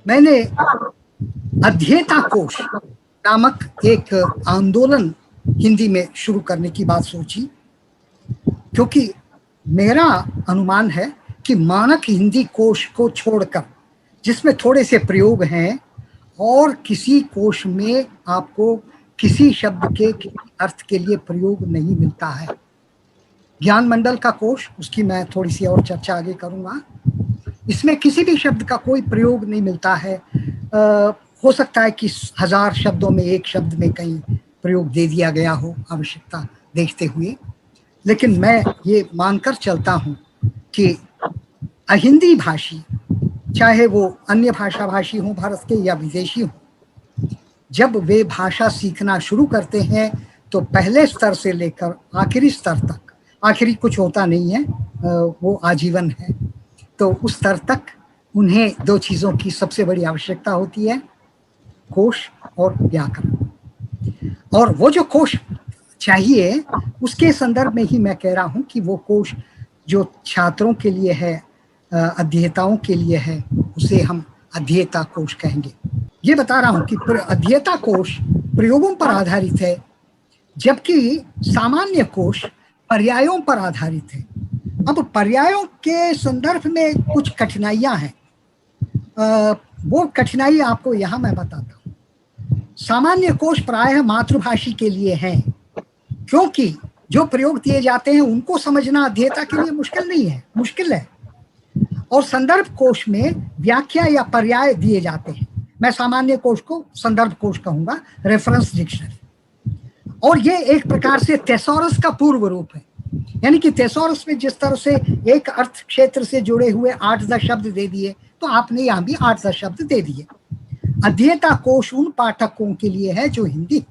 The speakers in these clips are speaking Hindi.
मैंने अध्येता कोश नामक एक आंदोलन हिंदी में शुरू करने की बात सोची, क्योंकि मेरा अनुमान है कि मानक हिंदी कोश को छोड़कर, जिसमें थोड़े से प्रयोग हैं, और किसी कोश में आपको किसी शब्द के किसी अर्थ के लिए प्रयोग नहीं मिलता है। ज्ञान मंडल का कोश, उसकी मैं थोड़ी सी और चर्चा आगे करूंगा, इसमें किसी भी शब्द का कोई प्रयोग नहीं मिलता है। हो सकता है कि 1000 शब्दों में एक शब्द में कहीं प्रयोग दे दिया गया हो आवश्यकता देखते हुए, लेकिन मैं ये मानकर चलता हूँ कि अहिंदी भाषी, चाहे वो अन्य भाषा भाषी हों भारत के या विदेशी हों, जब वे भाषा सीखना शुरू करते हैं तो पहले स्तर से लेकर आखिरी स्तर तक, आखिरी कुछ होता नहीं है, वो आजीवन है, तो उस स्तर तक उन्हें 2 चीज़ों की सबसे बड़ी आवश्यकता होती है, कोश और व्याकरण। और वो जो कोश चाहिए उसके संदर्भ में ही मैं कह रहा हूँ कि वो कोश जो छात्रों के लिए है, अध्येताओं के लिए है, उसे हम अध्येता कोश कहेंगे। ये बता रहा हूँ कि अध्येता कोश प्रयोगों पर आधारित है, जबकि सामान्य कोश पर्यायों पर आधारित है। अब पर्यायों के संदर्भ में कुछ कठिनाइयां हैं, वो कठिनाई आपको यहाँ मैं बताता हूँ। सामान्य कोश प्रायः मातृभाषी के लिए हैं, क्योंकि जो प्रयोग दिए जाते हैं उनको समझना अध्येता के लिए मुश्किल है। और संदर्भ कोश में व्याख्या या पर्याय दिए जाते हैं। मैं सामान्य कोश को संदर्भ कोश कहूंगा, रेफरेंस डिक्शनरी। और ये एक प्रकार से थेसॉरस का पूर्व रूप है, यानी कि थेसॉरस में जिस तरह से एक अर्थ क्षेत्र से जुड़े हुए 8-10 शब्द दे दिए, तो आपने यहाँ भी 8-10 शब्द दे दिए। अध्येता कोश उन पाठकों के लिए है जो हिंदी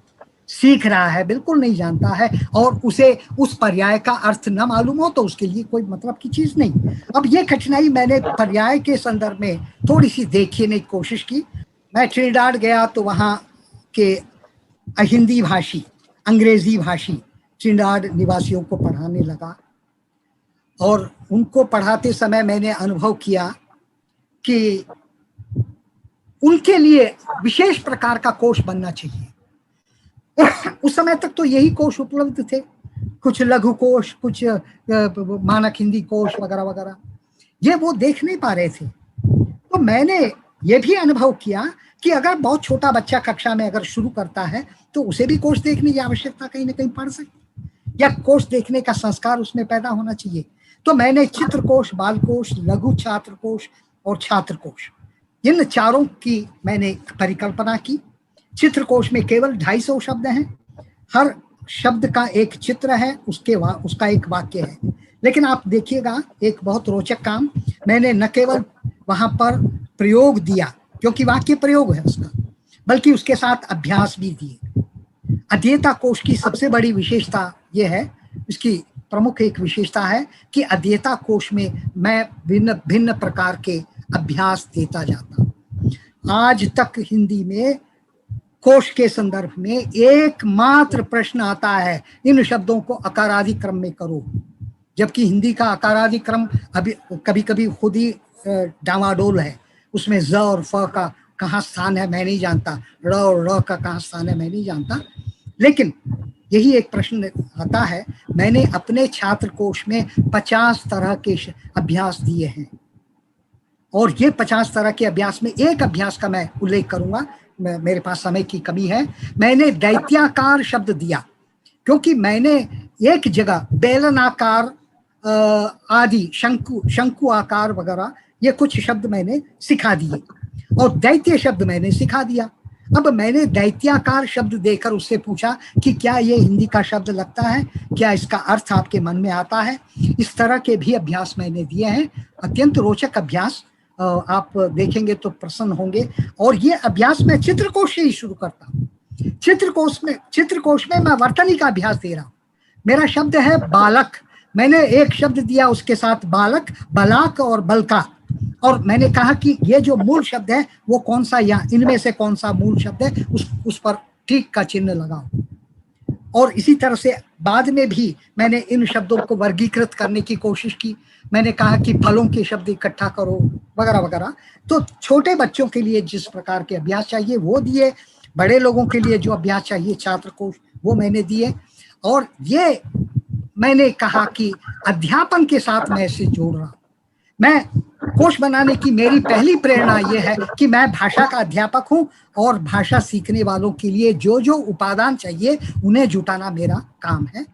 सीख रहा है, बिल्कुल नहीं जानता है, और उसे उस पर्याय का अर्थ न मालूम हो तो उसके लिए कोई मतलब की चीज नहीं। अब ये कठिनाई मैंने पर्याय के संदर्भ में थोड़ी सी देखने की कोशिश की। मैं ट्रिनिडाड गया तो वहाँ के अहिंदी भाषी, अंग्रेजी भाषी ट्रिनिडाड निवासियों को पढ़ाने लगा, और उनको पढ़ाते समय मैंने अनुभव किया कि उनके लिए विशेष प्रकार का कोश बनना चाहिए। उस समय तक तो यही कोश उपलब्ध थे, कुछ लघु कोश, कुछ मानक हिंदी कोश वगैरह वगैरह, ये वो देख नहीं पा रहे थे। तो मैंने ये भी अनुभव किया कि अगर बहुत छोटा बच्चा कक्षा में अगर शुरू करता है तो उसे भी कोश देखने की आवश्यकता कहीं ना कहीं पड़ सकती, या कोश देखने का संस्कार उसमें पैदा होना चाहिए। तो मैंने चित्रकोश, बालकोश, लघु छात्र कोश और छात्र कोश, इन चारों की मैंने परिकल्पना की। चित्रकोश में केवल 250 शब्द हैं, हर शब्द का एक चित्र है, उसका एक वाक्य है। लेकिन आप देखिएगा एक बहुत रोचक काम, मैंने न केवल वहां पर प्रयोग दिया, क्योंकि वाक्य प्रयोग है उसका, बल्कि उसके साथ अभ्यास भी दिए। अध्येता कोश की सबसे बड़ी विशेषता यह है, इसकी प्रमुख एक विशेषता है कि अध्येता कोश में मैं भिन्न भिन्न प्रकार के अभ्यास देता जाता हूँ। आज तक हिंदी में कोश के संदर्भ में एकमात्र प्रश्न आता है, इन शब्दों को अकारादि क्रम में करो, जबकि हिंदी का अकारादि क्रम अभी कभी कभी खुद ही डामाडोल है। उसमें ज और फ का कहाँ स्थान है मैं नहीं जानता, र और र का कहाँ स्थान है मैं नहीं जानता। लेकिन यही एक प्रश्न आता है। मैंने अपने छात्र कोश में 50 तरह के अभ्यास दिए हैं, और ये 50 तरह के अभ्यास में एक अभ्यास का मैं उल्लेख करूंगा, मेरे पास समय की कमी है। मैंने दैत्याकार शब्द दिया, क्योंकि मैंने एक जगह बेलनाकार आदि, शंकु आकार वगैरह, ये कुछ शब्द मैंने सिखा दिए, और दैत्य शब्द मैंने सिखा दिया। अब मैंने दैत्याकार शब्द देकर उससे पूछा कि क्या ये हिंदी का शब्द लगता है, क्या इसका अर्थ आपके मन में आता है। इस तरह के भी अभ्यास मैंने दिए हैं, अत्यंत रोचक अभ्यास, आप देखेंगे तो प्रसन्न होंगे। और ये अभ्यास मैं चित्रकोश से ही शुरू करता हूँ। चित्रकोश में मैं वर्तनी का अभ्यास दे रहा हूँ। मेरा शब्द है बालक, मैंने एक शब्द दिया उसके साथ बालक, बलाक और बलका, और मैंने कहा कि ये जो मूल शब्द है वो कौन सा, या इनमें से कौन सा मूल शब्द है, उस पर ठीक का चिन्ह लगाओ। और इसी तरह से बाद में भी मैंने इन शब्दों को वर्गीकृत करने की कोशिश की। मैंने कहा कि फलों के शब्द इकट्ठा करो वगैरह वगैरह। तो छोटे बच्चों के लिए जिस प्रकार के अभ्यास चाहिए वो दिए, बड़े लोगों के लिए जो अभ्यास चाहिए छात्र कोश वो मैंने दिए। और ये मैंने कहा कि अध्यापन के साथ मैं इसे जोड़ रहा हूं। मैं कोश बनाने की मेरी पहली प्रेरणा यह है कि मैं भाषा का अध्यापक हूं और भाषा सीखने वालों के लिए जो जो उपादान चाहिए उन्हें जुटाना मेरा काम है।